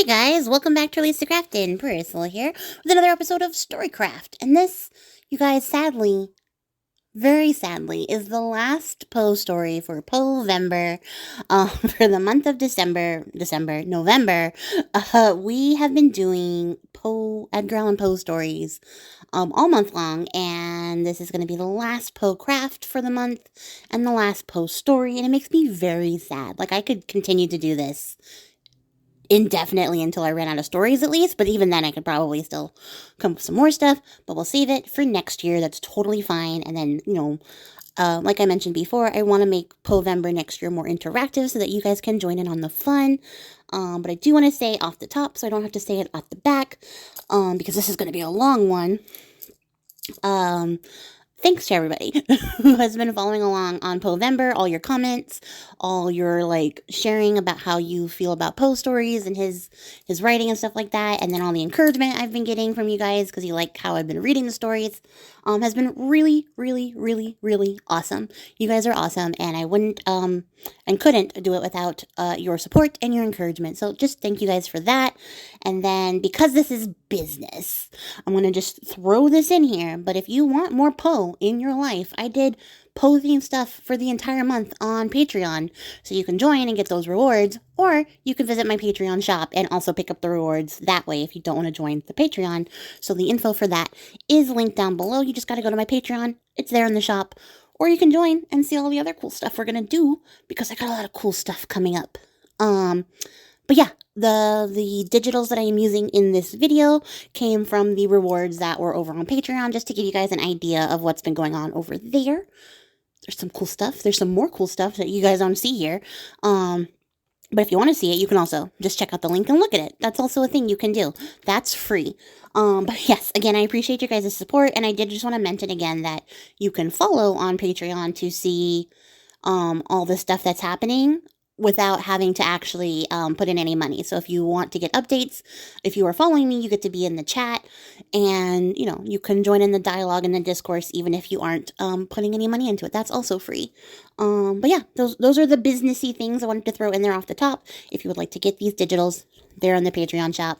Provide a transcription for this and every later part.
guys, welcome back to releasethecraftin. Priscilla here with another episode of Storycraft. And this, you guys, sadly, very sadly, is the last Poe story for Poevember for the month of November. We have been doing Edgar Allan Poe stories all month long, and this is going to be the last Poe craft for the month and the last Poe story, and it makes me very sad. Like, I could continue to do this indefinitely until I ran out of stories at least, but even then I could probably still come up with some more stuff, but we'll save it for next year. That's totally fine. And then, like I mentioned before, I want to make Poevember next year more interactive so that you guys can join in on the fun. But I do want to say off the top, so I don't have to say it off the back, because this is going to be a long one. Thanks to everybody who has been following along on Poevember, all your comments, all your, sharing about how you feel about Poe stories and his writing and stuff like that, and then all the encouragement I've been getting from you guys because you like how I've been reading the stories, has been really, really, really, really awesome. You guys are awesome, and I wouldn't, and couldn't do it without your support and your encouragement, so just thank you guys for that. And then, because this is business, I'm going to just throw this in here, but if you want more Poe in your life, I did Poe themed stuff for the entire month on Patreon, so you can join and get those rewards, or you can visit my Patreon shop and also pick up the rewards that way if you don't want to join the Patreon. So the info for that is linked down below. You just got to go to my Patreon. It's there in the shop, or you can join and see all the other cool stuff we're going to do, because I got a lot of cool stuff coming up. But yeah, the digitals that I am using in this video came from the rewards that were over on Patreon, just to give you guys an idea of what's been going on over there. There's some cool stuff. There's some more cool stuff that you guys don't see here. But if you want to see it, you can also just check out the link and look at it. That's also a thing you can do. That's free. But yes, again, I appreciate your guys' support, and I did just want to mention again that you can follow on Patreon to see all the stuff that's happening without having to actually put in any money. So if you want to get updates, if you are following me, you get to be in the chat, and you can join in the dialogue and the discourse even if you aren't putting any money into it. That's also free. But yeah, those are the businessy things I wanted to throw in there off the top. If you would like to get these digitals, they're on the Patreon shop,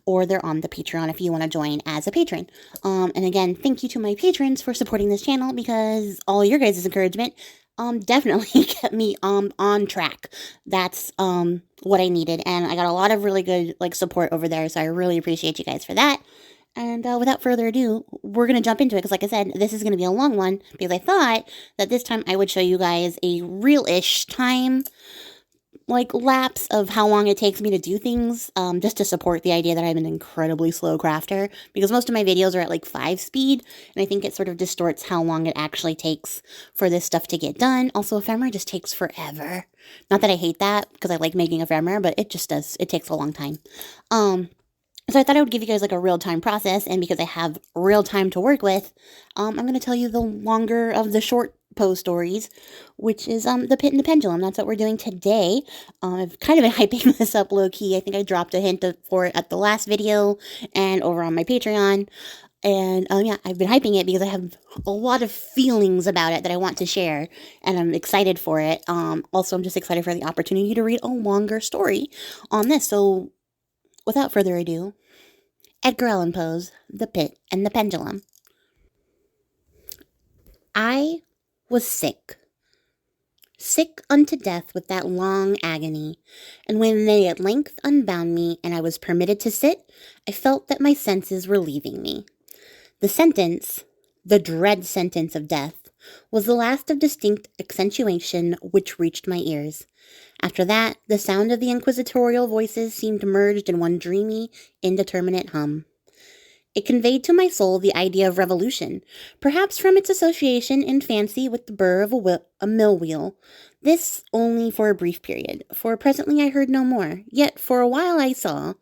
or they're on the Patreon if you want to join as a patron. And again, thank you to my patrons for supporting this channel, because all your guys' encouragement definitely kept me on track. That's what I needed, and I got a lot of really good support over there, so I really appreciate you guys for that. And without further ado, we're going to jump into it, because like I said, this is going to be a long one, because I thought that this time I would show you guys a real-ish time lapse of how long it takes me to do things, just to support the idea that I'm an incredibly slow crafter, because most of my videos are at 5 speed, and I think it sort of distorts how long it actually takes for this stuff to get done. Also, ephemera just takes forever. Not that I hate that, because I like making ephemera, but it just does. It takes a long time. So I thought I would give you guys a real-time process, and because I have real time to work with, I'm going to tell you the longer of the short Poe stories, which is the Pit and the Pendulum. That's what we're doing today. I've kind of been hyping this up low-key. I think I dropped a hint for it at the last video and over on my Patreon. And yeah, I've been hyping it because I have a lot of feelings about it that I want to share, and I'm excited for it. Also, I'm just excited for the opportunity to read a longer story on this. So without further ado, Edgar Allan Poe's The Pit and the Pendulum. I was sick unto death with that long agony, and when they at length unbound me and I was permitted to sit, I felt that my senses were leaving me. The sentence, the dread sentence of death, was the last of distinct accentuation which reached my ears. After that, the sound of the inquisitorial voices seemed merged in one dreamy, indeterminate hum. It conveyed to my soul the idea of revolution, perhaps from its association in fancy with the burr of a mill wheel. This only for a brief period, for presently I heard no more. Yet for a while I saw,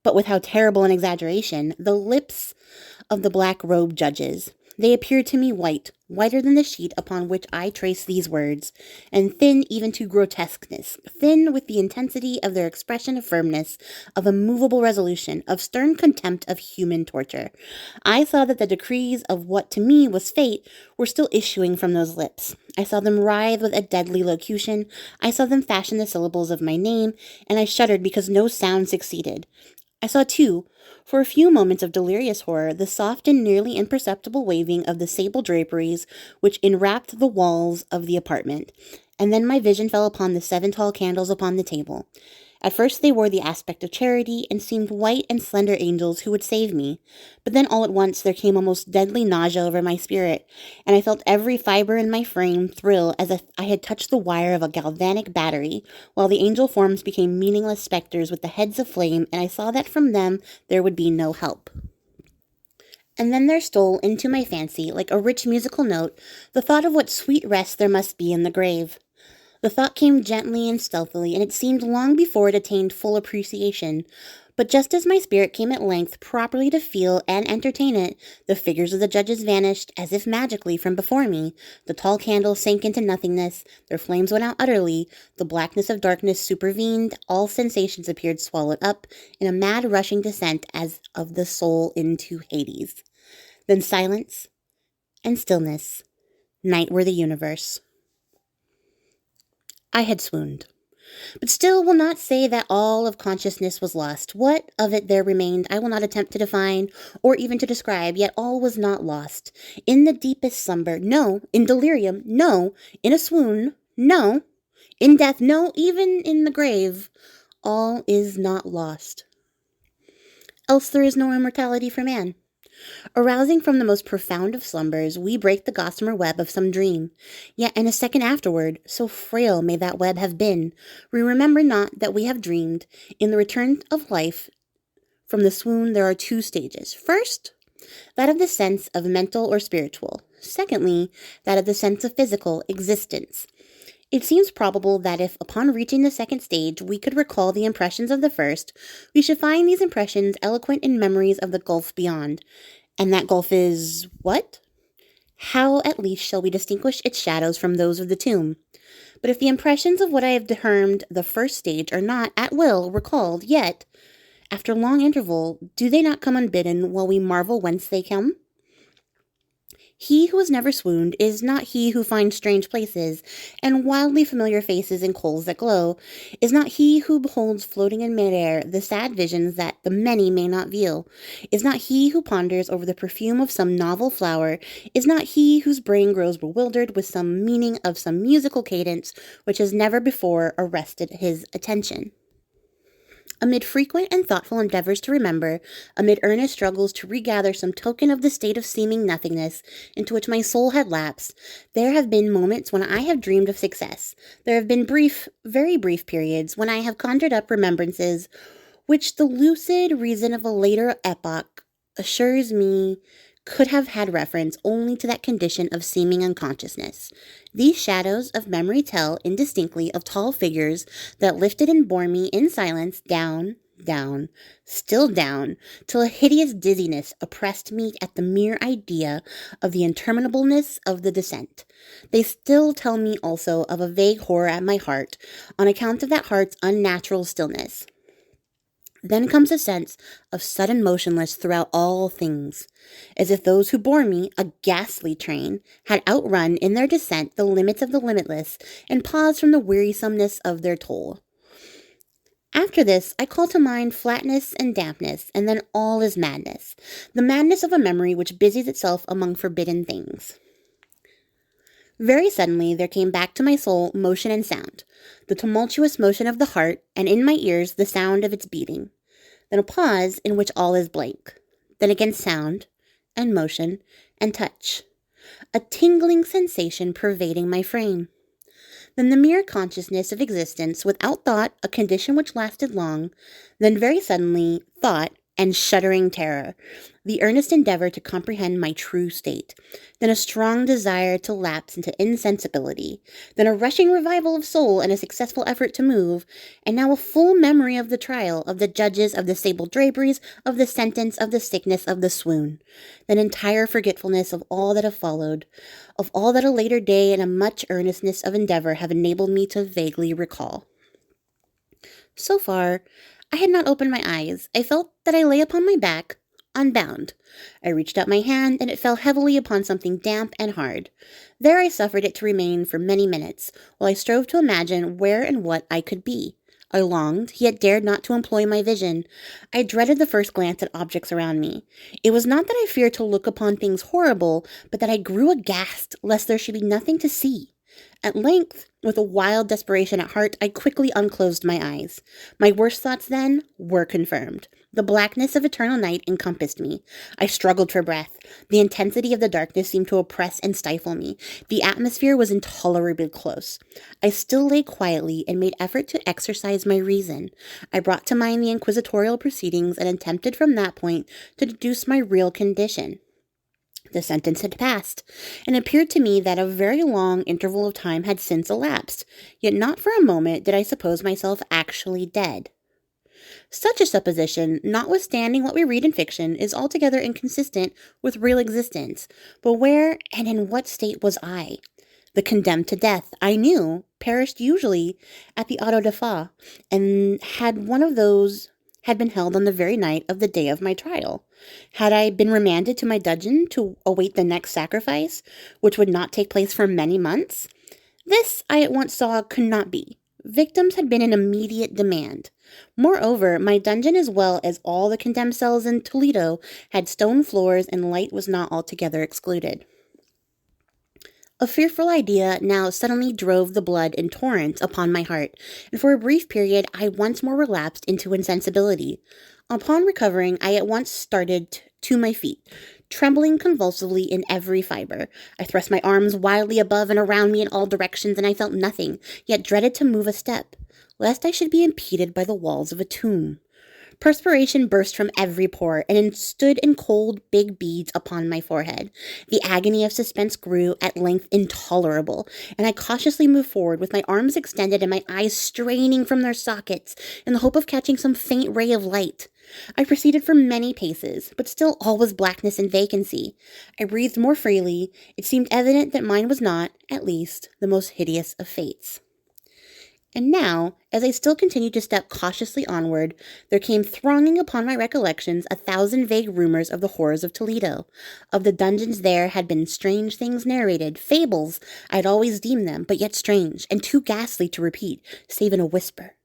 but with how terrible an exaggeration, the lips of the black-robed judges. They appeared to me white, whiter than the sheet upon which I trace these words, and thin even to grotesqueness, thin with the intensity of their expression of firmness, of immovable resolution, of stern contempt of human torture. I saw that the decrees of what to me was fate were still issuing from those lips. I saw them writhe with a deadly locution. I saw them fashion the syllables of my name, and I shuddered because no sound succeeded. I saw, too, for a few moments of delirious horror, the soft and nearly imperceptible waving of the sable draperies which enwrapped the walls of the apartment, and then my vision fell upon the 7 tall candles upon the table. At first they wore the aspect of charity, and seemed white and slender angels who would save me. But then all at once there came a most deadly nausea over my spirit, and I felt every fibre in my frame thrill as if I had touched the wire of a galvanic battery, while the angel forms became meaningless spectres with the heads of flame, and I saw that from them there would be no help. And then there stole into my fancy, like a rich musical note, the thought of what sweet rest there must be in the grave. The thought came gently and stealthily, and it seemed long before it attained full appreciation. But just as my spirit came at length properly to feel and entertain it, the figures of the judges vanished, as if magically, from before me. The tall candles sank into nothingness, their flames went out utterly, the blackness of darkness supervened, all sensations appeared swallowed up, in a mad rushing descent as of the soul into Hades. Then silence and stillness. Night were the universe. I had swooned, but still will not say that all of consciousness was lost. What of it there remained I will not attempt to define or even to describe, yet all was not lost. In the deepest slumber, no. In delirium, no. In a swoon, no. In death, no. Even in the grave, all is not lost. Else there is no immortality for man. Arousing from the most profound of slumbers, we break the gossamer web of some dream. Yet in a second afterward, so frail may that web have been, we remember not that we have dreamed. In the return of life from the swoon there are 2 stages. First, that of the sense of mental or spiritual. Secondly, that of the sense of physical existence. It seems probable that if, upon reaching the second stage, we could recall the impressions of the first, we should find these impressions eloquent in memories of the gulf beyond. And that gulf is what? How, at least, shall we distinguish its shadows from those of the tomb? But if the impressions of what I have termed the first stage are not, at will, recalled, yet, after long interval, do they not come unbidden, while we marvel whence they come? He who has never swooned is not he who finds strange places and wildly familiar faces in coals that glow, is not he who beholds floating in midair the sad visions that the many may not view, is not he who ponders over the perfume of some novel flower, is not he whose brain grows bewildered with some meaning of some musical cadence which has never before arrested his attention. Amid frequent and thoughtful endeavors to remember, amid earnest struggles to regather some token of the state of seeming nothingness into which my soul had lapsed, there have been moments when I have dreamed of success. There have been brief, very brief periods when I have conjured up remembrances which the lucid reason of a later epoch assures me could have had reference only to that condition of seeming unconsciousness. These shadows of memory tell indistinctly of tall figures that lifted and bore me in silence down, down, still down, till a hideous dizziness oppressed me at the mere idea of the interminableness of the descent. They still tell me also of a vague horror at my heart, on account of that heart's unnatural stillness. Then comes a sense of sudden motionless throughout all things, as if those who bore me, a ghastly train, had outrun in their descent the limits of the limitless, and paused from the wearisomeness of their toll. After this, I call to mind flatness and dampness, and then all is madness, the madness of a memory which busies itself among forbidden things. Very suddenly there came back to my soul motion and sound, the tumultuous motion of the heart, and in my ears the sound of its beating. Then a pause in which all is blank. Then again sound, and motion, and touch. A tingling sensation pervading my frame. Then the mere consciousness of existence, without thought, a condition which lasted long. Then very suddenly, thought, and shuddering terror, the earnest endeavor to comprehend my true state, then a strong desire to lapse into insensibility, then a rushing revival of soul and a successful effort to move, and now a full memory of the trial, of the judges, of the sable draperies, of the sentence, of the sickness, of the swoon, then entire forgetfulness of all that have followed, of all that a later day and a much earnestness of endeavor have enabled me to vaguely recall. So far, I had not opened my eyes. I felt that I lay upon my back, unbound. I reached out my hand, and it fell heavily upon something damp and hard. There I suffered it to remain for many minutes, while I strove to imagine where and what I could be. I longed, yet dared not to employ my vision. I dreaded the first glance at objects around me. It was not that I feared to look upon things horrible, but that I grew aghast lest there should be nothing to see. At length, with a wild desperation at heart, I quickly unclosed my eyes. My worst thoughts, then, were confirmed. The blackness of eternal night encompassed me. I struggled for breath. The intensity of the darkness seemed to oppress and stifle me. The atmosphere was intolerably close. I still lay quietly and made effort to exercise my reason. I brought to mind the inquisitorial proceedings and attempted from that point to deduce my real condition. The sentence had passed, and it appeared to me that a very long interval of time had since elapsed, yet not for a moment did I suppose myself actually dead. Such a supposition, notwithstanding what we read in fiction, is altogether inconsistent with real existence. But where and in what state was I? The condemned to death, I knew, perished usually at the auto da fe, and had one of those had been held on the very night of the day of my trial. Had I been remanded to my dungeon to await the next sacrifice, which would not take place for many months? This, I at once saw, could not be. Victims had been in immediate demand. Moreover, my dungeon, as well as all the condemned cells in Toledo, had stone floors, and light was not altogether excluded. A fearful idea now suddenly drove the blood in torrents upon my heart, and for a brief period I once more relapsed into insensibility. Upon recovering, I at once started to my feet, trembling convulsively in every fiber. I thrust my arms wildly above and around me in all directions, and I felt nothing, yet dreaded to move a step, lest I should be impeded by the walls of a tomb. Perspiration burst from every pore, and stood in cold, big beads upon my forehead. The agony of suspense grew, at length, intolerable, and I cautiously moved forward, with my arms extended and my eyes straining from their sockets, in the hope of catching some faint ray of light. I proceeded for many paces, but still all was blackness and vacancy. I breathed more freely. It seemed evident that mine was not, at least, the most hideous of fates. And now, as I still continued to step cautiously onward, there came thronging upon my recollections 1,000 vague rumors of the horrors of Toledo. Of the dungeons there had been strange things narrated, fables I had always deemed them, but yet strange, and too ghastly to repeat, save in a whisper.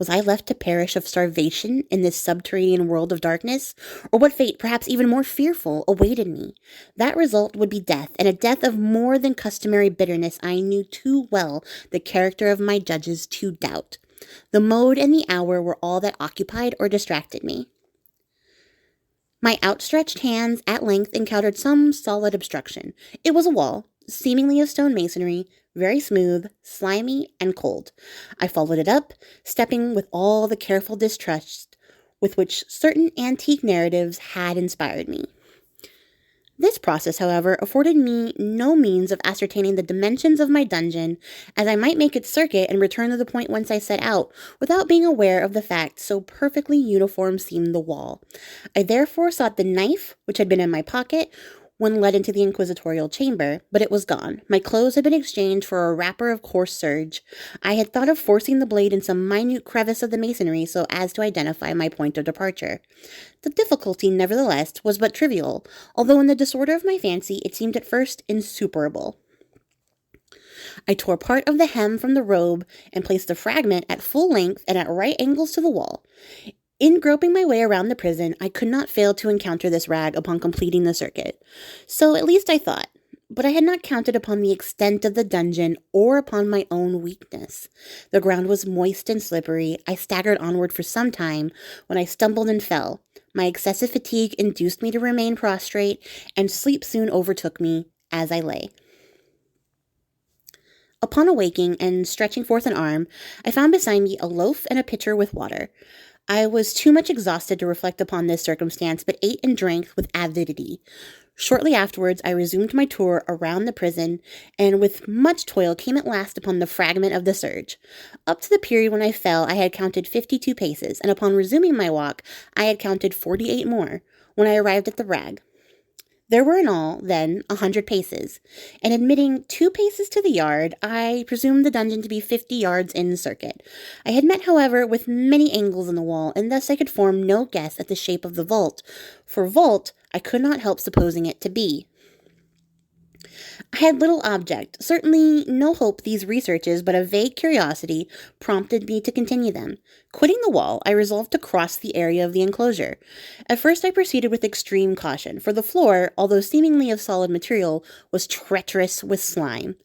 Was I left to perish of starvation in this subterranean world of darkness? Or what fate, perhaps even more fearful, awaited me? That result would be death, and a death of more than customary bitterness I knew too well the character of my judges to doubt. The mode and the hour were all that occupied or distracted me. My outstretched hands at length encountered some solid obstruction. It was a wall, seemingly of stone masonry, very smooth, slimy, and cold. I followed it up, stepping with all the careful distrust with which certain antique narratives had inspired me. This process, however, afforded me no means of ascertaining the dimensions of my dungeon, as I might make its circuit and return to the point whence I set out, without being aware of the fact so perfectly uniform seemed the wall. I therefore sought the knife, which had been in my pocket, when led into the inquisitorial chamber, but it was gone. My clothes had been exchanged for a wrapper of coarse serge. I had thought of forcing the blade in some minute crevice of the masonry so as to identify my point of departure. The difficulty, nevertheless, was but trivial, although in the disorder of my fancy it seemed at first insuperable. I tore part of the hem from the robe and placed the fragment at full length and at right angles to the wall. In groping my way around the prison, I could not fail to encounter this rag upon completing the circuit. So at least I thought, but I had not counted upon the extent of the dungeon or upon my own weakness. The ground was moist and slippery. I staggered onward for some time, when I stumbled and fell. My excessive fatigue induced me to remain prostrate, and sleep soon overtook me as I lay. Upon awaking and stretching forth an arm, I found beside me a loaf and a pitcher with water. I was too much exhausted to reflect upon this circumstance, but ate and drank with avidity. Shortly afterwards, I resumed my tour around the prison, and with much toil came at last upon the fragment of the surge. Up to the period when I fell, I had counted 52 paces, and upon resuming my walk, I had counted 48 more, when I arrived at the rag. There were in all, then, 100 paces, and admitting 2 paces to the yard, I presumed the dungeon to be 50 yards in circuit. I had met, however, with many angles in the wall, and thus I could form no guess at the shape of the vault. For vault, I could not help supposing it to be. I had little object, certainly no hope these researches, but a vague curiosity prompted me to continue them. Quitting the wall, I resolved to cross the area of the enclosure. At first I proceeded with extreme caution, for the floor, although seemingly of solid material, was treacherous with slime.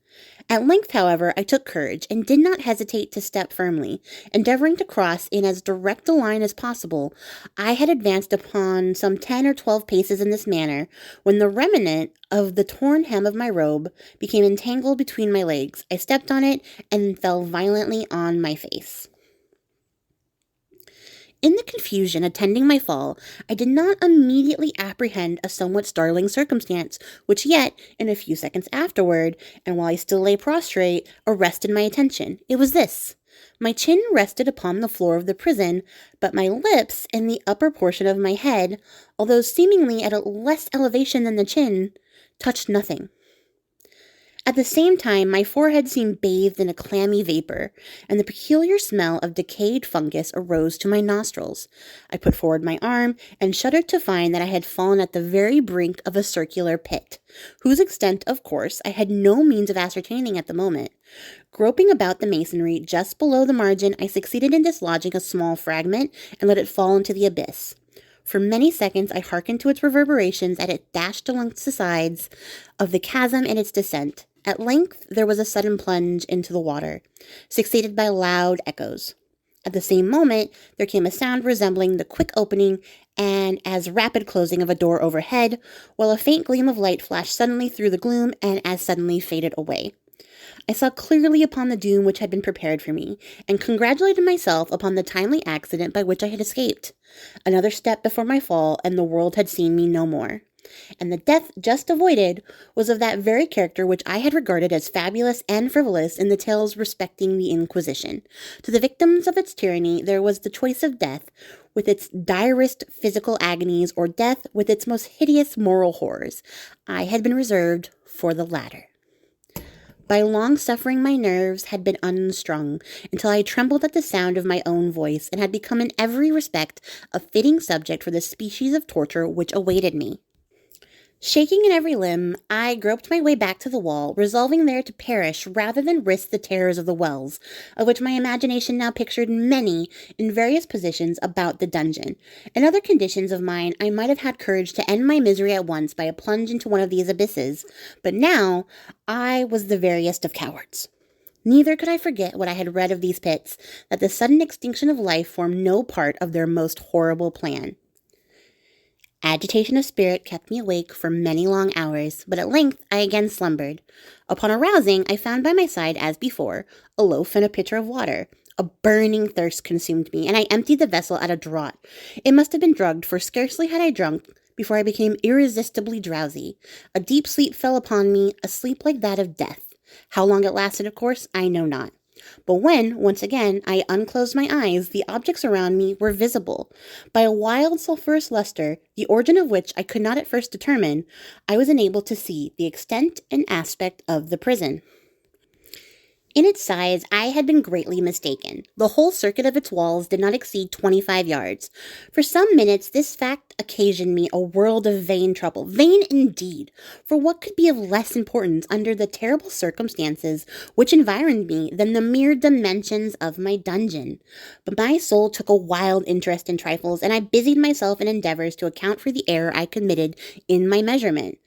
At length, however, I took courage, and did not hesitate to step firmly. Endeavoring to cross in as direct a line as possible, I had advanced upon some 10 or 12 paces in this manner, when the remnant of the torn hem of my robe became entangled between my legs. I stepped on it, and fell violently on my face. In the confusion attending my fall, I did not immediately apprehend a somewhat startling circumstance, which yet, in a few seconds afterward, and while I still lay prostrate, arrested my attention. It was this. My chin rested upon the floor of the prison, but my lips and the upper portion of my head, although seemingly at a less elevation than the chin, touched nothing. At the same time, my forehead seemed bathed in a clammy vapor, and the peculiar smell of decayed fungus arose to my nostrils. I put forward my arm, and shuddered to find that I had fallen at the very brink of a circular pit, whose extent, of course, I had no means of ascertaining at the moment. Groping about the masonry just below the margin, I succeeded in dislodging a small fragment, and let it fall into the abyss. For many seconds I hearkened to its reverberations as it dashed along the sides of the chasm in its descent. At length there was a sudden plunge into the water, succeeded by loud echoes. At the same moment there came a sound resembling the quick opening and as rapid closing of a door overhead, while a faint gleam of light flashed suddenly through the gloom and as suddenly faded away. I saw clearly upon the doom which had been prepared for me, and congratulated myself upon the timely accident by which I had escaped. Another step before my fall, and the world had seen me no more. And the death just avoided was of that very character which I had regarded as fabulous and frivolous in the tales respecting the Inquisition. To the victims of its tyranny there was the choice of death, with its direst physical agonies, or death with its most hideous moral horrors. I had been reserved for the latter. By long suffering my nerves had been unstrung, until I trembled at the sound of my own voice, and had become in every respect a fitting subject for the species of torture which awaited me. Shaking in every limb, I groped my way back to the wall, resolving there to perish rather than risk the terrors of the wells, of which my imagination now pictured many in various positions about the dungeon. In other conditions of mind, I might have had courage to end my misery at once by a plunge into one of these abysses, but now I was the veriest of cowards. Neither could I forget what I had read of these pits, that the sudden extinction of life formed no part of their most horrible plan. Agitation of spirit kept me awake for many long hours, but at length I again slumbered. Upon arousing, I found by my side, as before, a loaf and a pitcher of water. A burning thirst consumed me, and I emptied the vessel at a draught. It must have been drugged, for scarcely had I drunk before I became irresistibly drowsy. A deep sleep fell upon me, a sleep like that of death. How long it lasted, of course, I know not. But when, once again, I unclosed my eyes, the objects around me were visible. By a wild sulphurous luster, the origin of which I could not at first determine, I was enabled to see the extent and aspect of the prison. In its size, I had been greatly mistaken. The whole circuit of its walls did not exceed 25 yards. For some minutes, this fact occasioned me a world of vain trouble. Vain indeed, for what could be of less importance under the terrible circumstances which environed me than the mere dimensions of my dungeon? But my soul took a wild interest in trifles, and I busied myself in endeavors to account for the error I committed in my measurement.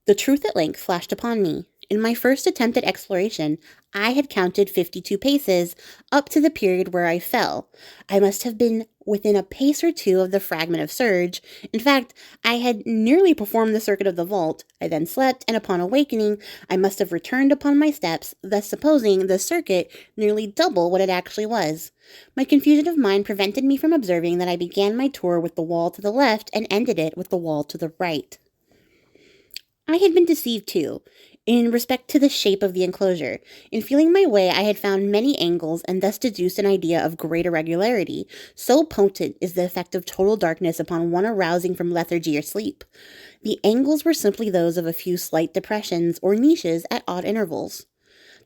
The truth at length flashed upon me. In my first attempt at exploration, I had counted 52 paces up to the period where I fell. I must have been within a pace or two of the fragment of surge. In fact, I had nearly performed the circuit of the vault. I then slept, and upon awakening, I must have returned upon my steps, thus supposing the circuit nearly double what it actually was. My confusion of mind prevented me from observing that I began my tour with the wall to the left and ended it with the wall to the right. I had been deceived, too, in respect to the shape of the enclosure. In feeling my way, I had found many angles and thus deduced an idea of great irregularity. So potent is the effect of total darkness upon one arousing from lethargy or sleep. The angles were simply those of a few slight depressions or niches at odd intervals.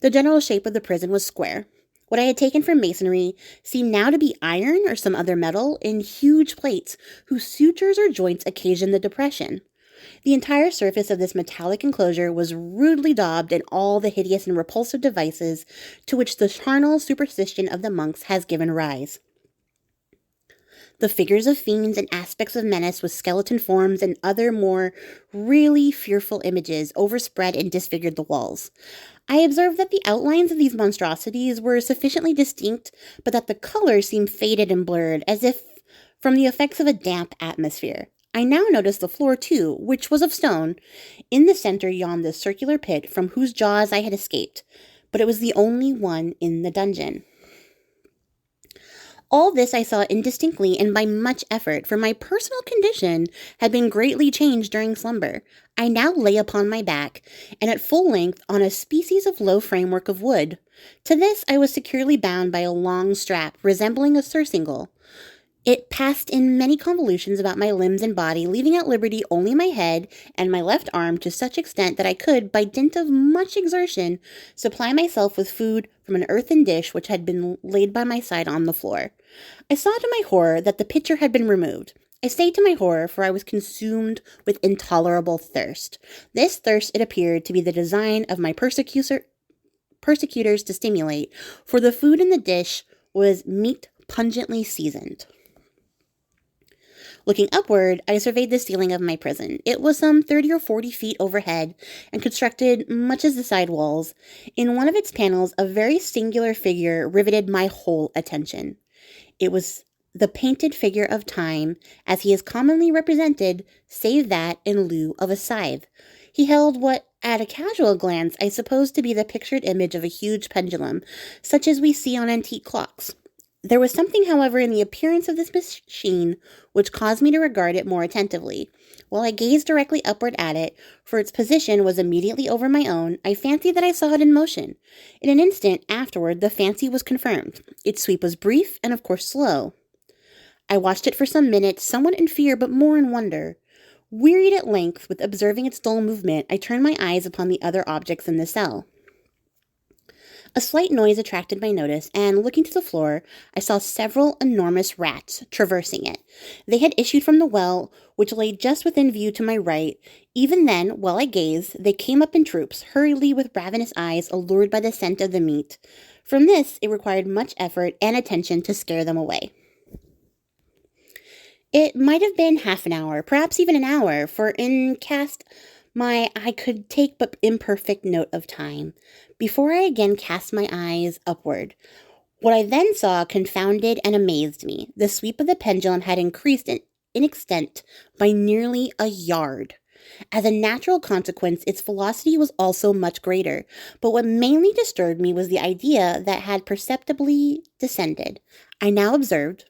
The general shape of the prison was square. What I had taken for masonry seemed now to be iron or some other metal in huge plates, whose sutures or joints occasioned the depression. The entire surface of this metallic enclosure was rudely daubed in all the hideous and repulsive devices to which the charnel superstition of the monks has given rise. The figures of fiends and aspects of menace with skeleton forms and other more really fearful images overspread and disfigured the walls. I observed that the outlines of these monstrosities were sufficiently distinct, but that the colors seemed faded and blurred, as if from the effects of a damp atmosphere. I now noticed the floor, too, which was of stone. In the center yawned the circular pit from whose jaws I had escaped, but it was the only one in the dungeon. All this I saw indistinctly and by much effort, for my personal condition had been greatly changed during slumber. I now lay upon my back, and at full length on a species of low framework of wood. To this I was securely bound by a long strap, resembling a surcingle. It passed in many convolutions about my limbs and body, leaving at liberty only my head and my left arm to such extent that I could, by dint of much exertion, supply myself with food from an earthen dish which had been laid by my side on the floor. I saw to my horror that the pitcher had been removed. I say to my horror, for I was consumed with intolerable thirst. This thirst, it appeared, to be the design of my persecutors to stimulate, for the food in the dish was meat pungently seasoned. Looking upward, I surveyed the ceiling of my prison. It was some 30 or 40 feet overhead and constructed much as the side walls. In one of its panels, a very singular figure riveted my whole attention. It was the painted figure of Time, as he is commonly represented, save that in lieu of a scythe. He held what, at a casual glance, I supposed to be the pictured image of a huge pendulum, such as we see on antique clocks. There was something, however, in the appearance of this machine which caused me to regard it more attentively. While I gazed directly upward at it, for its position was immediately over my own, I fancied that I saw it in motion. In an instant afterward, the fancy was confirmed. Its sweep was brief and, of course, slow. I watched it for some minutes, somewhat in fear, but more in wonder. Wearied at length with observing its dull movement, I turned my eyes upon the other objects in the cell. A slight noise attracted my notice, and looking to the floor, I saw several enormous rats traversing it. They had issued from the well, which lay just within view to my right. Even then, while I gazed, they came up in troops, hurriedly with ravenous eyes, allured by the scent of the meat. From this, it required much effort and attention to scare them away. It might have been half an hour, perhaps even an hour, for in cast my eye could take but imperfect note of time, before I again cast my eyes upward. What I then saw confounded and amazed me. The sweep of the pendulum had increased in extent by nearly a yard. As a natural consequence, its velocity was also much greater, but what mainly disturbed me was the idea that had perceptibly descended. I now observed,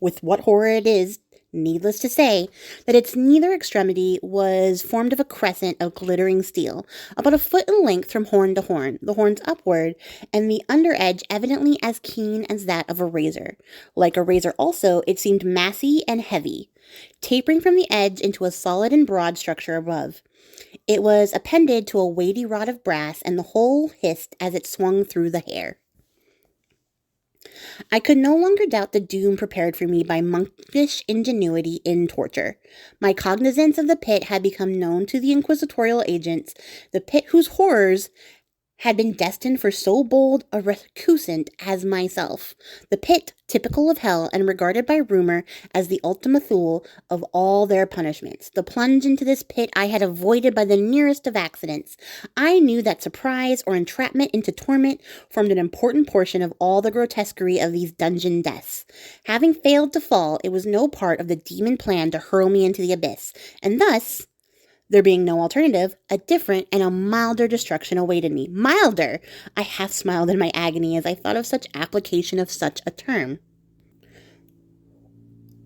with what horror it is needless to say, that its neither extremity was formed of a crescent of glittering steel, about a foot in length from horn to horn, the horns upward, and the under edge evidently as keen as that of a razor. Like a razor also, it seemed massy and heavy, tapering from the edge into a solid and broad structure above. It was appended to a weighty rod of brass, and the whole hissed as it swung through the hair. I could no longer doubt the doom prepared for me by monkish ingenuity in torture. My cognizance of the pit had become known to the inquisitorial agents, the pit whose horrors had been destined for so bold a recusant as myself. The pit, typical of hell and regarded by rumor as the ultima thule of all their punishments. The plunge into this pit I had avoided by the nearest of accidents. I knew that surprise or entrapment into torment formed an important portion of all the grotesquerie of these dungeon deaths. Having failed to fall, it was no part of the demon plan to hurl me into the abyss, and thus, there being no alternative, a different and a milder destruction awaited me. Milder! I half smiled in my agony as I thought of such application of such a term.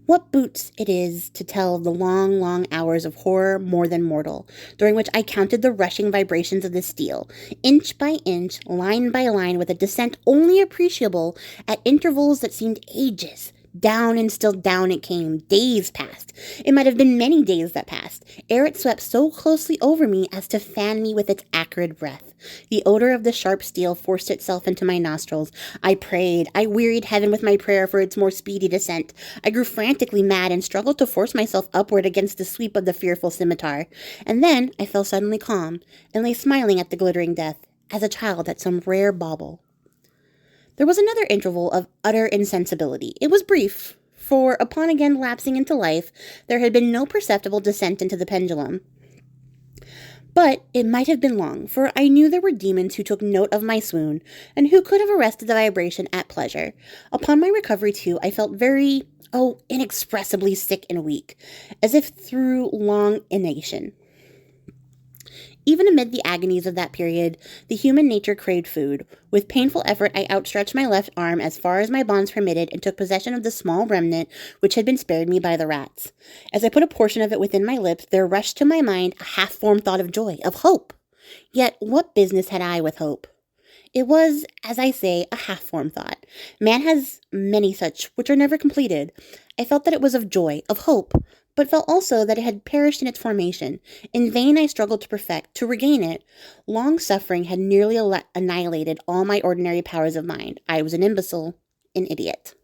What boots it is to tell of the long, long hours of horror more than mortal, during which I counted the rushing vibrations of the steel, inch by inch, line by line, with a descent only appreciable at intervals that seemed ages. Down and still down it came. Days passed. It might have been many days that passed, ere it swept so closely over me as to fan me with its acrid breath. The odor of the sharp steel forced itself into my nostrils. I prayed. I wearied heaven with my prayer for its more speedy descent. I grew frantically mad and struggled to force myself upward against the sweep of the fearful scimitar. And then I fell suddenly calm, and lay smiling at the glittering death, as a child at some rare bauble. There was another interval of utter insensibility. It was brief, for upon again lapsing into life, there had been no perceptible descent into the pendulum. But it might have been long, for I knew there were demons who took note of my swoon, and who could have arrested the vibration at pleasure. Upon my recovery, too, I felt very, inexpressibly sick and weak, as if through long inanition. Even amid the agonies of that period, the human nature craved food. With painful effort, I outstretched my left arm as far as my bonds permitted and took possession of the small remnant which had been spared me by the rats. As I put a portion of it within my lips, there rushed to my mind a half-formed thought of joy, of hope. Yet what business had I with hope? It was, as I say, a half-formed thought. Man has many such, which are never completed. I felt that it was of joy, of hope, but felt also that it had perished in its formation. In vain I struggled to perfect, to regain it. Long suffering had nearly annihilated all my ordinary powers of mind. I was an imbecile, an idiot.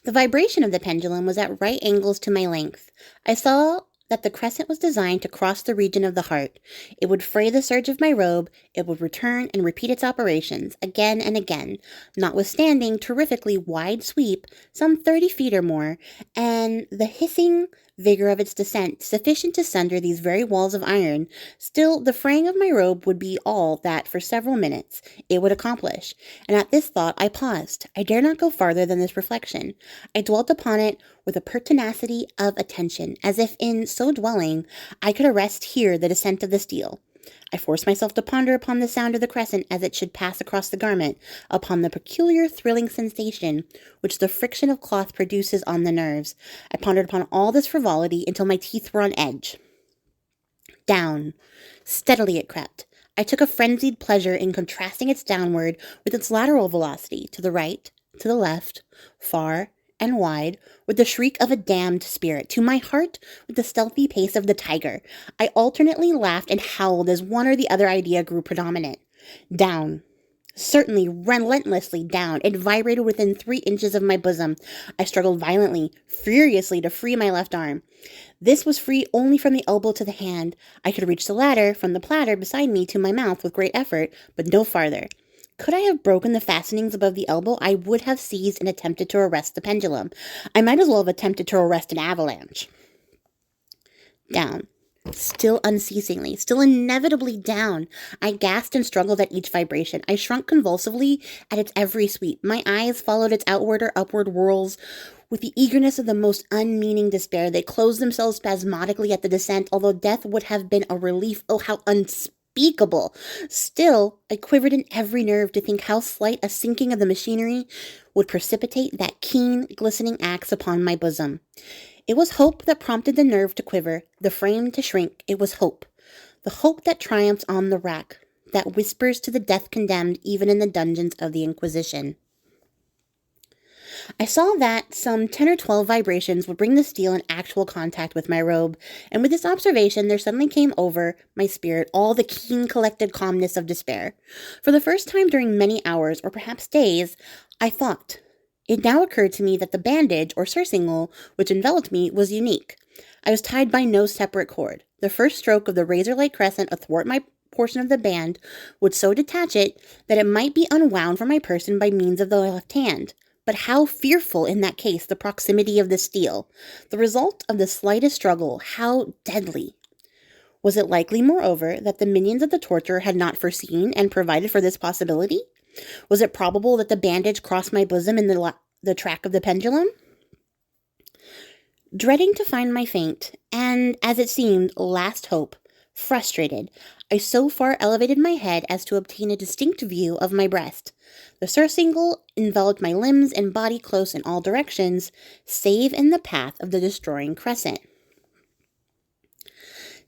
The vibration of the pendulum was at right angles to my length. I saw that the crescent was designed to cross the region of the heart. It would fray the serge of my robe, it would return and repeat its operations, again and again, notwithstanding terrifically wide sweep, some 30 feet or more, and the hissing vigor of its descent sufficient to sunder these very walls of iron. Still, the fraying of my robe would be all that, for several minutes, it would accomplish, and at this thought I paused. I dare not go farther than this reflection. I dwelt upon it with a pertinacity of attention, as if in so dwelling I could arrest here the descent of the steel. I forced myself to ponder upon the sound of the crescent as it should pass across the garment, upon the peculiar thrilling sensation which the friction of cloth produces on the nerves. I pondered upon all this frivolity until my teeth were on edge. Down. Steadily it crept. I took a frenzied pleasure in contrasting its downward with its lateral velocity, to the right, to the left, far and wide, with the shriek of a damned spirit, to my heart with the stealthy pace of the tiger. I alternately laughed and howled as one or the other idea grew predominant. Down. Certainly, relentlessly down. It vibrated within 3 inches of my bosom. I struggled violently, furiously, to free my left arm. This was free only from the elbow to the hand. I could reach the latter from the platter beside me to my mouth with great effort, but no farther. Could I have broken the fastenings above the elbow, I would have seized and attempted to arrest the pendulum. I might as well have attempted to arrest an avalanche. Down. Still unceasingly, still inevitably down. I gasped and struggled at each vibration. I shrunk convulsively at its every sweep. My eyes followed its outward or upward whirls with the eagerness of the most unmeaning despair. They closed themselves spasmodically at the descent, although death would have been a relief. Oh, how unspeakable! Still, I quivered in every nerve to think how slight a sinking of the machinery would precipitate that keen, glistening axe upon my bosom. It was hope that prompted the nerve to quiver, the frame to shrink. It was hope. The hope that triumphs on the rack, that whispers to the death-condemned even in the dungeons of the Inquisition. I saw that some 10 or 12 vibrations would bring the steel in actual contact with my robe, and with this observation there suddenly came over my spirit all the keen collected calmness of despair. For the first time during many hours, or perhaps days, I thought. It now occurred to me that the bandage, or surcingle, which enveloped me was unique. I was tied by no separate cord. The first stroke of the razor-like crescent athwart my portion of the band would so detach it that it might be unwound from my person by means of the left hand. But how fearful in that case the proximity of the steel, the result of the slightest struggle, how deadly. Was it likely, moreover, that the minions of the torturer had not foreseen and provided for this possibility? Was it probable that the bandage crossed my bosom in the track of the pendulum? Dreading to find my faint, and, as it seemed, last hope, frustrated, I so far elevated my head as to obtain a distinct view of my breast. The surcingle enveloped my limbs and body close in all directions, save in the path of the destroying crescent.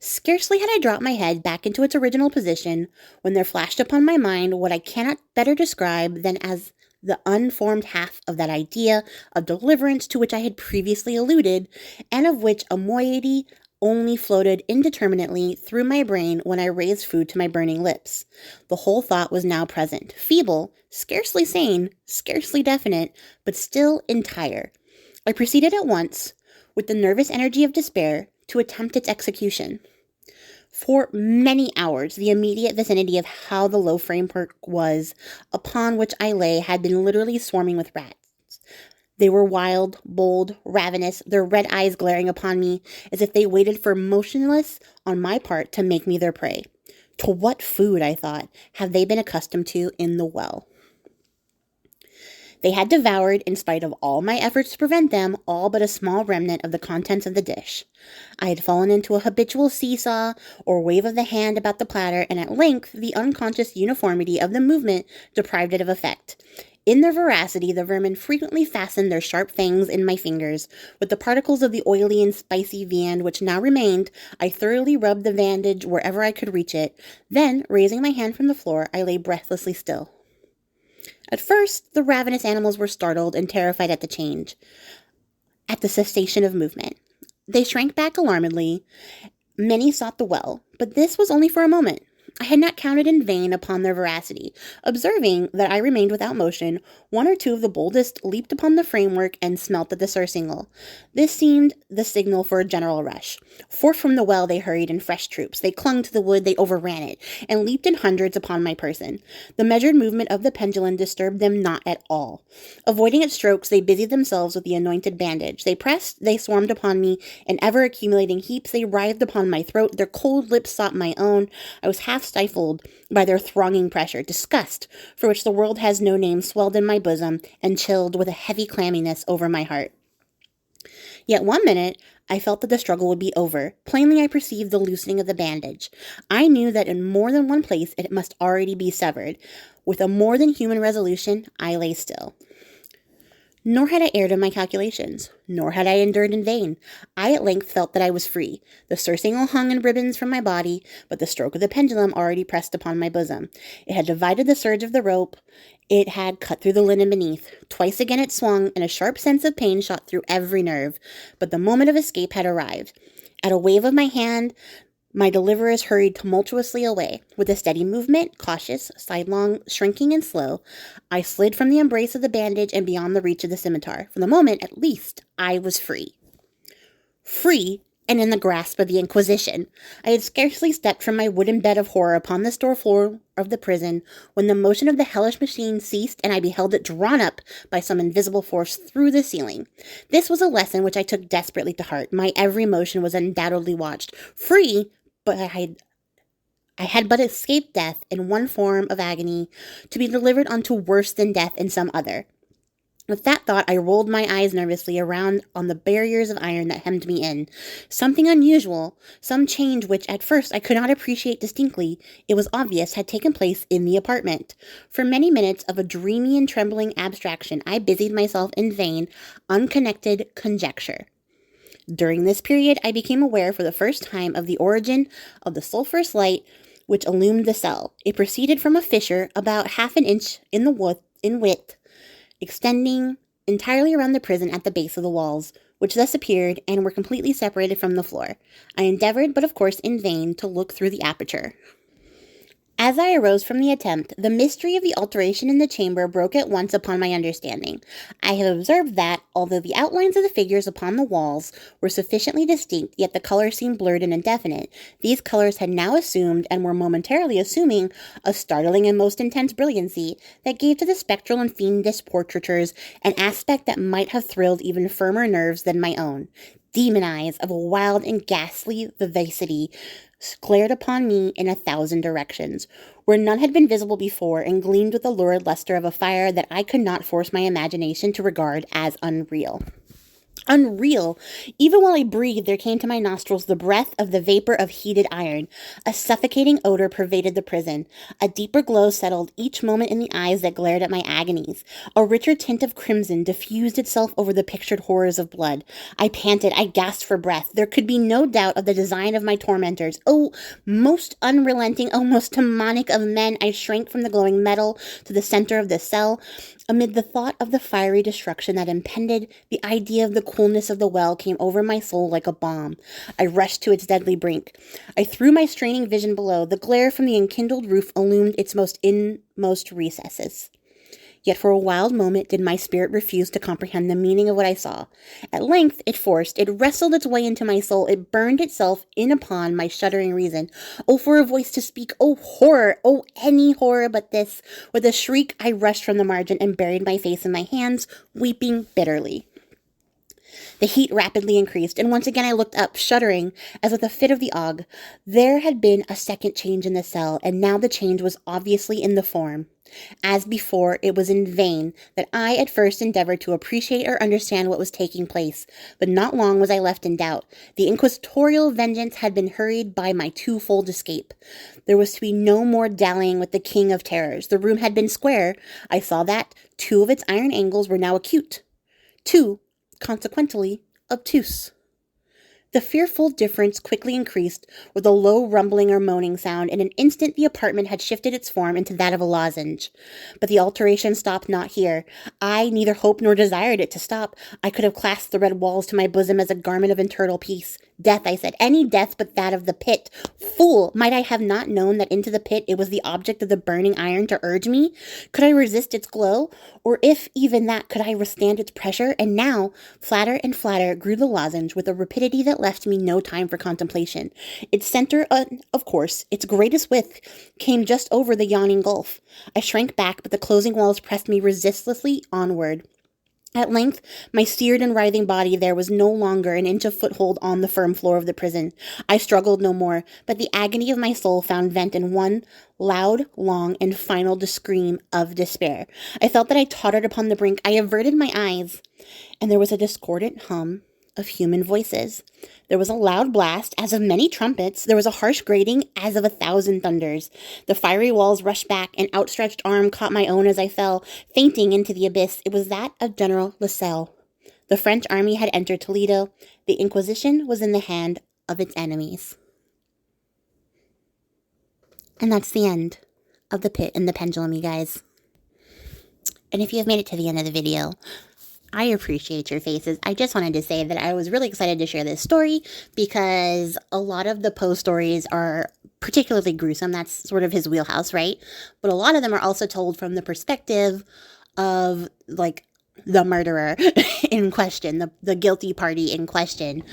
Scarcely had I dropped my head back into its original position when there flashed upon my mind what I cannot better describe than as the unformed half of that idea of deliverance to which I had previously alluded, and of which a moiety only floated indeterminately through my brain when I raised food to my burning lips. The whole thought was now present, feeble, scarcely sane, scarcely definite, but still entire. I proceeded at once, with the nervous energy of despair, to attempt its execution. For many hours, the immediate vicinity of how the low framework was upon which I lay had been literally swarming with rats. They were wild, bold, ravenous, their red eyes glaring upon me as if they waited for motionless on my part to make me their prey. To what food, I thought, have they been accustomed to in the well? They had devoured, in spite of all my efforts to prevent them, all but a small remnant of the contents of the dish. I had fallen into a habitual seesaw or wave of the hand about the platter, and at length the unconscious uniformity of the movement deprived it of effect. In their voracity, the vermin frequently fastened their sharp fangs in my fingers. With the particles of the oily and spicy viand which now remained, I thoroughly rubbed the bandage wherever I could reach it. Then, raising my hand from the floor, I lay breathlessly still. At first, the ravenous animals were startled and terrified at the change, at the cessation of movement. They shrank back alarmedly. Many sought the well, but this was only for a moment. I had not counted in vain upon their voracity. Observing that I remained without motion, one or two of the boldest leaped upon the framework and smelt at the surcingle. This seemed the signal for a general rush. Forth from the well they hurried in fresh troops. They clung to the wood, they overran it, and leaped in hundreds upon my person. The measured movement of the pendulum disturbed them not at all. Avoiding its strokes, they busied themselves with the anointed bandage. They pressed, they swarmed upon me, in ever-accumulating heaps. They writhed upon my throat. Their cold lips sought my own. I was half stifled by their thronging pressure. Disgust, for which the world has no name, swelled in my bosom and chilled with a heavy clamminess over my heart. Yet one minute I felt that the struggle would be over. Plainly I perceived the loosening of the bandage. I knew that in more than one place it must already be severed. With a more than human resolution, I lay still. Nor had I erred in my calculations, nor had I endured in vain. I at length felt that I was free. The surcingle hung in ribbons from my body, but the stroke of the pendulum already pressed upon my bosom. It had divided the surge of the rope. It had cut through the linen beneath. Twice again it swung, and a sharp sense of pain shot through every nerve. But the moment of escape had arrived. At a wave of my hand, my deliverers hurried tumultuously away. With a steady movement, cautious, sidelong, shrinking, and slow, I slid from the embrace of the bandage and beyond the reach of the scimitar. For the moment, at least, I was free. Free, and in the grasp of the Inquisition. I had scarcely stepped from my wooden bed of horror upon the store floor of the prison when the motion of the hellish machine ceased and I beheld it drawn up by some invisible force through the ceiling. This was a lesson which I took desperately to heart. My every motion was undoubtedly watched. Free, but I had but escaped death in one form of agony, to be delivered unto worse than death in some other. With that thought, I rolled my eyes nervously around on the barriers of iron that hemmed me in. Something unusual, some change which at first I could not appreciate distinctly, it was obvious had taken place in the apartment. For many minutes of a dreamy and trembling abstraction, I busied myself in vain, unconnected conjecture. During this period, I became aware for the first time of the origin of the sulphurous light which illumined the cell. It proceeded from a fissure about half an inch in width, extending entirely around the prison at the base of the walls, which thus appeared and were completely separated from the floor. I endeavored, but of course in vain, to look through the aperture. As I arose from the attempt, the mystery of the alteration in the chamber broke at once upon my understanding. I have observed that, although the outlines of the figures upon the walls were sufficiently distinct, yet the colors seemed blurred and indefinite. These colors had now assumed, and were momentarily assuming, a startling and most intense brilliancy that gave to the spectral and fiendish portraitures an aspect that might have thrilled even firmer nerves than my own. Demon eyes of a wild and ghastly vivacity glared upon me in 1,000 directions, where none had been visible before, and gleamed with the lurid luster of a fire that I could not force my imagination to regard as unreal. Unreal. Even while I breathed, there came to my nostrils the breath of the vapor of heated iron. A suffocating odor pervaded the prison. A deeper glow settled each moment in the eyes that glared at my agonies. A richer tint of crimson diffused itself over the pictured horrors of blood. I panted. I gasped for breath. There could be no doubt of the design of my tormentors. Oh, most unrelenting, oh, most demonic of men, I shrank from the glowing metal to the center of the cell. Amid the thought of the fiery destruction that impended, the idea of the coolness of the well came over my soul like a bomb. I rushed to its deadly brink. I threw my straining vision below. The glare from the enkindled roof illumined its inmost recesses. Yet for a wild moment did my spirit refuse to comprehend the meaning of what I saw. At length it wrestled its way into my soul. It burned itself in upon my shuddering reason. Oh, for a voice to speak! Oh, horror! Oh, any horror but this! With a shriek, I rushed from the margin and buried my face in my hands, weeping bitterly. The heat rapidly increased, and once again I looked up, shuddering, as with a fit of the ague. There had been a second change in the cell, and now the change was obviously in the form. As before, it was in vain that I at first endeavored to appreciate or understand what was taking place, but not long was I left in doubt. The inquisitorial vengeance had been hurried by my twofold escape. There was to be no more dallying with the king of terrors. The room had been square. I saw that. 2 of its iron angles were now acute. 2, consequently, obtuse. The fearful difference quickly increased with a low rumbling or moaning sound. In an instant the apartment had shifted its form into that of a lozenge. But the alteration stopped not here. I neither hoped nor desired it to stop. I could have clasped the red walls to my bosom as a garment of internal peace. Death, I said, any death but that of the pit. Fool! Might I have not known that into the pit it was the object of the burning iron to urge me? Could I resist its glow? Or if even that, could I withstand its pressure? And now, flatter and flatter grew the lozenge with a rapidity that left me no time for contemplation. Its center, of course, its greatest width, came just over the yawning gulf. I shrank back, but the closing walls pressed me resistlessly onward. At length, my seared and writhing body there was no longer an inch of foothold on the firm floor of the prison. I struggled no more, but the agony of my soul found vent in one loud, long, and final scream of despair. I felt that I tottered upon the brink. I averted my eyes, and there was a discordant hum of human voices. There was a loud blast, as of many trumpets. There was a harsh grating, as of 1,000 thunders. The fiery walls rushed back. An outstretched arm caught my own as I fell, fainting into the abyss. It was that of General Lasalle. The French army had entered Toledo. The Inquisition was in the hand of its enemies. And that's the end of The Pit and the Pendulum, you guys. And if you have made it to the end of the video, I appreciate your faces. I just wanted to say that I was really excited to share this story because a lot of the Poe stories are particularly gruesome. That's sort of his wheelhouse, right? But a lot of them are also told from the perspective of, like, the murderer in question, the guilty party in question.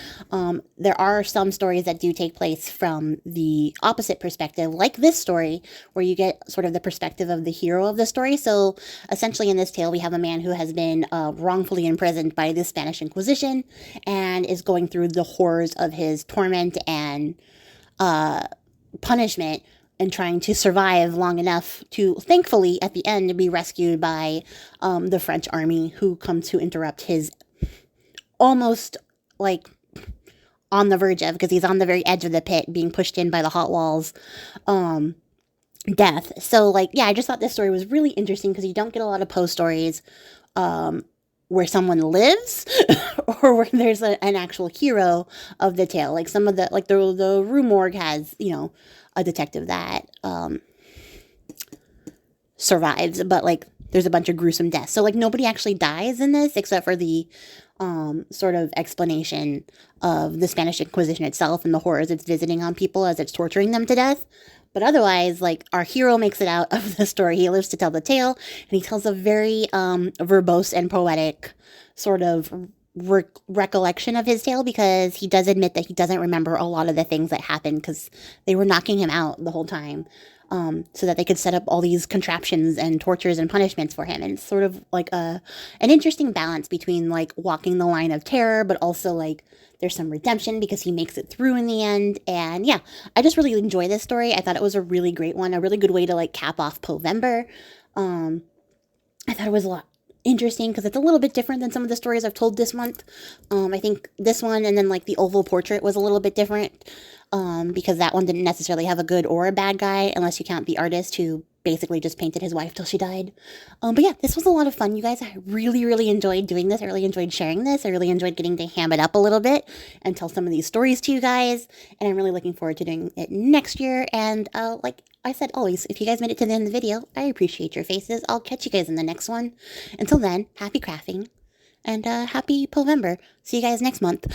There are some stories that do take place from the opposite perspective, like this story, where you get sort of the perspective of the hero of the story. So essentially in this tale, we have a man who has been wrongfully imprisoned by the Spanish Inquisition and is going through the horrors of his torment and punishment and trying to survive long enough to, thankfully, at the end, be rescued by the French army, who come to interrupt his almost, like, on the verge of, because he's on the very edge of the pit, being pushed in by the hot walls, death. So, like, yeah, I just thought this story was really interesting, because you don't get a lot of Poe stories where someone lives or where there's an actual hero of the tale. Like some of the, like the Rue Morgue has, you know, a detective that survives, but like there's a bunch of gruesome deaths. So like nobody actually dies in this except for the sort of explanation of the Spanish Inquisition itself and the horrors it's visiting on people as it's torturing them to death. But otherwise, like, our hero makes it out of the story. He lives to tell the tale, and he tells a very verbose and poetic sort of recollection of his tale, because he does admit that he doesn't remember a lot of the things that happened because they were knocking him out the whole time, so that they could set up all these contraptions and tortures and punishments for him. And it's sort of like an interesting balance between like walking the line of terror, but also like there's some redemption because he makes it through in the end. And yeah, I just really enjoy this story. I thought it was a really great one, a really good way to like cap off Poevember. I thought it was a lot interesting because it's a little bit different than some of the stories I've told this month. I think this one and then like the oval portrait was a little bit different, because that one didn't necessarily have a good or a bad guy, unless you count the artist who basically just painted his wife till she died. But yeah, this was a lot of fun, you guys. I really, really enjoyed doing this. I really enjoyed sharing this. I really enjoyed getting to ham it up a little bit and tell some of these stories to you guys. And I'm really looking forward to doing it next year. And like I said, always, if you guys made it to the end of the video, I appreciate your faces. I'll catch you guys in the next one. Until then, happy crafting and happy Poevember. See you guys next month.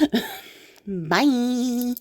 Bye.